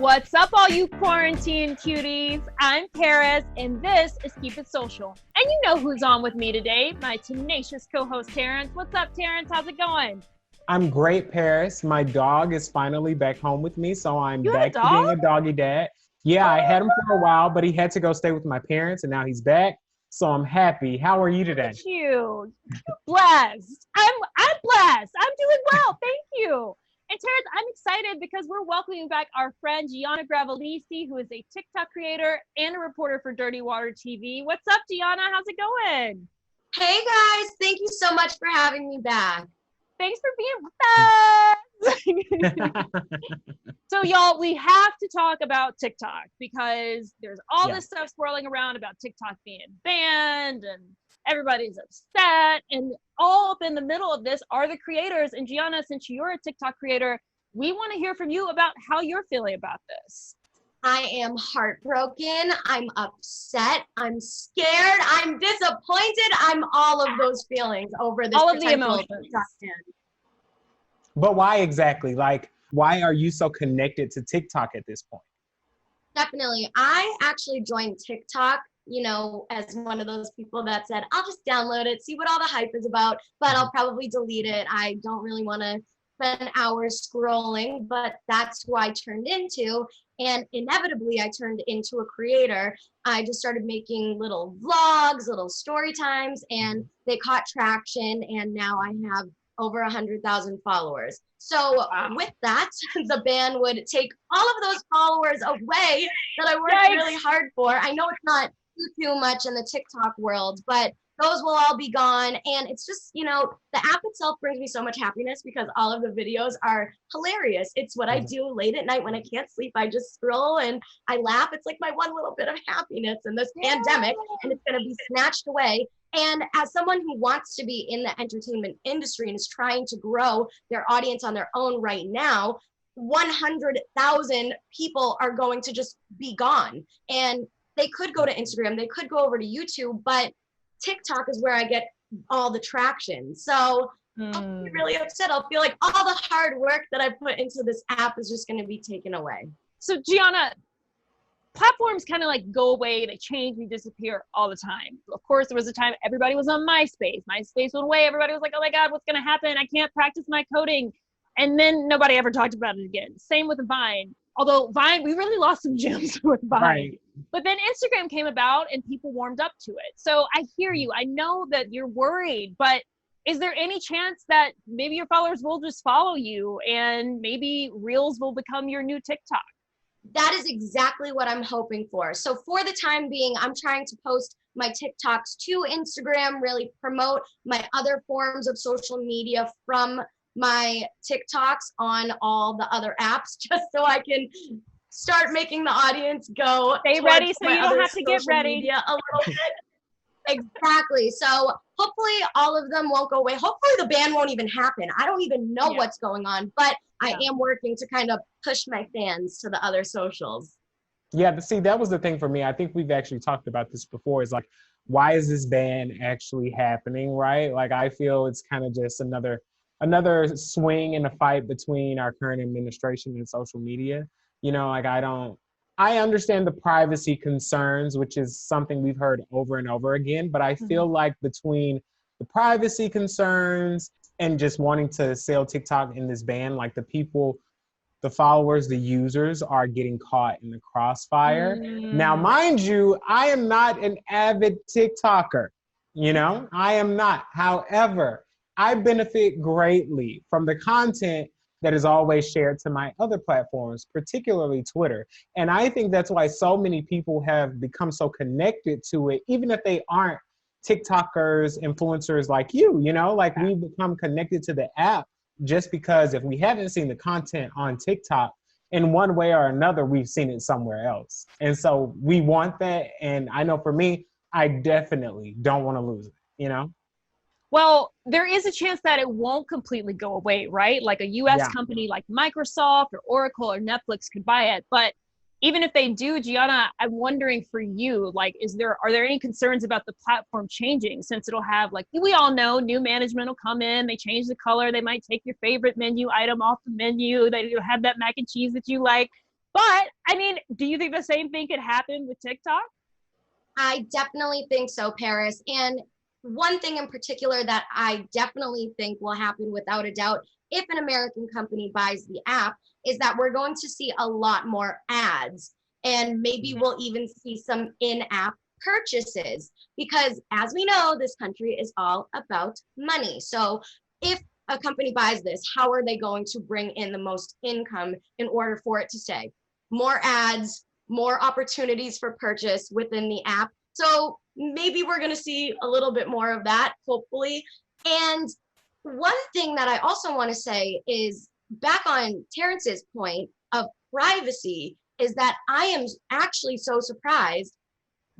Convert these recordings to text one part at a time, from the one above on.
What's up, all you quarantine cuties? I'm Paris, and this is Keep It Social. And you know who's on with me today, my tenacious co-host, Terrence. What's up, Terrence? How's it going? I'm great, Paris. My dog is finally back home with me, so I'm You have back a to being dog? a doggy dad. Yeah, I had him for a while, but he had to go stay with my parents, and now he's back, so I'm happy. How are you Look today? at you. You're blessed. I'm blessed. I'm doing well. Thank you. And Terrence, I'm excited because we're welcoming back our friend Gianna, who is a TikTok creator and a reporter for Dirty Water TV. What's up, Gianna? How's it going? Hey guys, thank you so much for having me back. Thanks for being with us. So y'all, we have to talk about TikTok because there's all this stuff swirling around about TikTok being banned and everybody's upset, and all up in the middle of this are the creators. And Gianna, since you're a TikTok creator, we want to hear from you about how you're feeling about this. I am heartbroken, I'm upset, I'm scared, I'm disappointed, I'm all of those feelings over this. All of the potential emotions. TikTok ban. But why exactly? Like, why are you so connected to TikTok at this point? Definitely. I actually joined TikTok, as one of those people that said, I'll just download it, see what all the hype is about, but I'll probably delete it. I don't really want to spend hours scrolling, but that's who I turned into. And inevitably, I turned into a creator. I just started making little vlogs, little story times, and they caught traction. And now I have over 100,000 followers. So with that, the ban would take all of those followers away that I worked really hard for. I know it's not too much in the TikTok world, but those will all be gone. And it's just, the app itself brings me so much happiness because all of the videos are hilarious. It's what I do late at night when I can't sleep. I just scroll and I laugh. It's like my one little bit of happiness in this pandemic, and it's going to be snatched away. And as someone who wants to be in the entertainment industry and is trying to grow their audience on their own right now, 100,000 people are going to just be gone. And they could go to Instagram, they could go over to YouTube, but TikTok is where I get all the traction. So I'll be really upset. I'll feel like all the hard work that I put into this app is just going to be taken away. So Gianna, platforms kind of like go away, they change, they disappear all the time. Of course, there was a time everybody was on MySpace. MySpace went away. Everybody was like, oh my God, what's going to happen? I can't practice my coding. And then nobody ever talked about it again. Same with Vine. Although Vine, we really lost some gems with Vine. Right. But then Instagram came about and people warmed up to it. So I hear you. I know that you're worried, but is there any chance that maybe your followers will just follow you and maybe Reels will become your new TikTok? That is exactly what I'm hoping for. So for the time being, I'm trying to post my TikToks to Instagram, really promote my other forms of social media from my TikToks on all the other apps, just so I can start making the audience go. Stay ready so you don't have to get ready. A little bit. Exactly. So hopefully all of them won't go away. Hopefully the ban won't even happen. I don't even know what's going on, but I am working to kind of push my fans to the other socials. Yeah, but see, that was the thing for me. I think we've actually talked about this before. Is like, why is this ban actually happening, right? Like, I feel it's kind of just another swing in a fight between our current administration and social media. Like, I understand the privacy concerns, which is something we've heard over and over again, but I feel like between the privacy concerns and just wanting to sell TikTok in this ban, like the followers, the users are getting caught in the crossfire. Now, mind you, I am not an avid TikToker, I am not. However, I benefit greatly from the content that is always shared to my other platforms, particularly Twitter. And I think that's why so many people have become so connected to it, even if they aren't TikTokers, influencers like you, like we become connected to the app just because if we haven't seen the content on TikTok, in one way or another, we've seen it somewhere else. And so we want that. And I know for me, I definitely don't want to lose it, Well, there is a chance that it won't completely go away, right? Like a US company like Microsoft or Oracle or Netflix could buy it. But even if they do, Gianna, I'm wondering for you, like, are there any concerns about the platform changing, since it'll have, like, we all know new management will come in, they change the color, they might take your favorite menu item off the menu, they have that mac and cheese that you like. But I mean, do you think the same thing could happen with TikTok? I definitely think so, Paris. And one thing in particular that I definitely think will happen without a doubt if an American company buys the app is that we're going to see a lot more ads. And maybe we'll even see some in-app purchases because, as we know, this country is all about money. So if a company buys this, how are they going to bring in the most income in order for it to stay? More ads, more opportunities for purchase within the app. So maybe we're going to see a little bit more of that, hopefully. And one thing that I also want to say is back on Terrence's point of privacy is that I am actually so surprised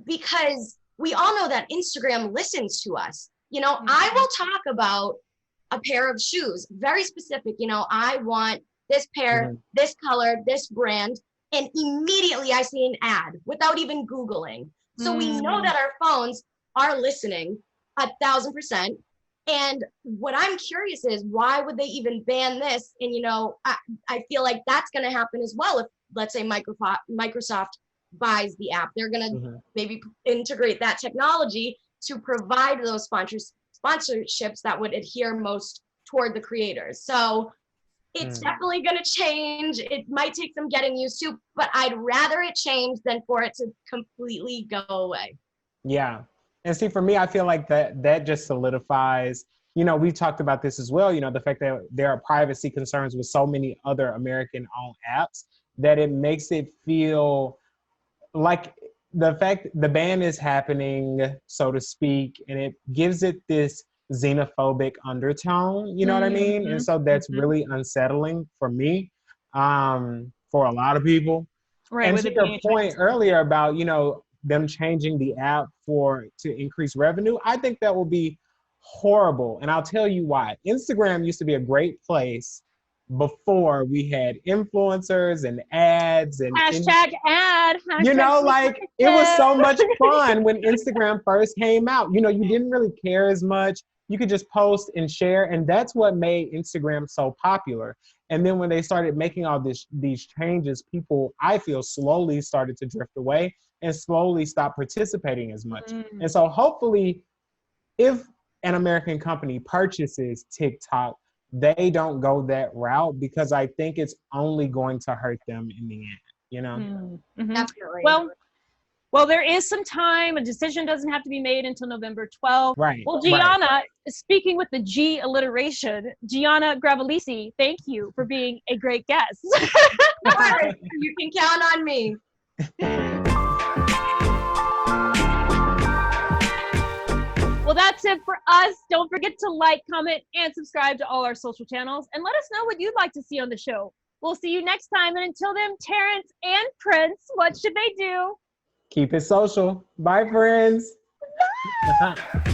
because we all know that Instagram listens to us. You know, I will talk about a pair of shoes, very specific. You know, I want this pair, this color, this brand, and immediately I see an ad without even Googling. So we know that our phones are listening 1,000%. And what I'm curious is why would they even ban this? And, you know, I feel like that's going to happen as well if, let's say, Microsoft buys the app. They're going to maybe integrate that technology to provide those sponsorships that would adhere most toward the creators. So it's definitely going to change. It might take some getting used to, but I'd rather it change than for it to completely go away. Yeah. And see, for me, I feel like that just solidifies, you know, we talked about this as well, you know, the fact that there are privacy concerns with so many other American-owned apps that it makes it feel like the fact the ban is happening, so to speak, and it gives it this xenophobic undertone, you know what I mean? And so that's really unsettling for me, for a lot of people. Right. And With to it your being point earlier about, you know, them changing the app to increase revenue, I think that will be horrible. And I'll tell you why. Instagram used to be a great place before we had influencers and ads and hashtag ad. you know, Hashtag like it was so much fun when Instagram first came out. You know, you didn't really care as much. You could just post and share, and that's what made Instagram so popular. And then when they started making all these changes, people, I feel, slowly started to drift away and slowly stop participating as much. And so hopefully, if an American company purchases TikTok, they don't go that route because I think it's only going to hurt them in the end, you know? Definitely. Well, there is some time. A decision doesn't have to be made until November 12th. Right. Well, Gianna, speaking with the G alliteration, Gianna Gravelisi, thank you for being a great guest. You can count on me. Well, that's it for us. Don't forget to like, comment, and subscribe to all our social channels. And let us know what you'd like to see on the show. We'll see you next time. And until then, Terrence and Prince, what should they do? Keep it social. Bye, friends. Bye.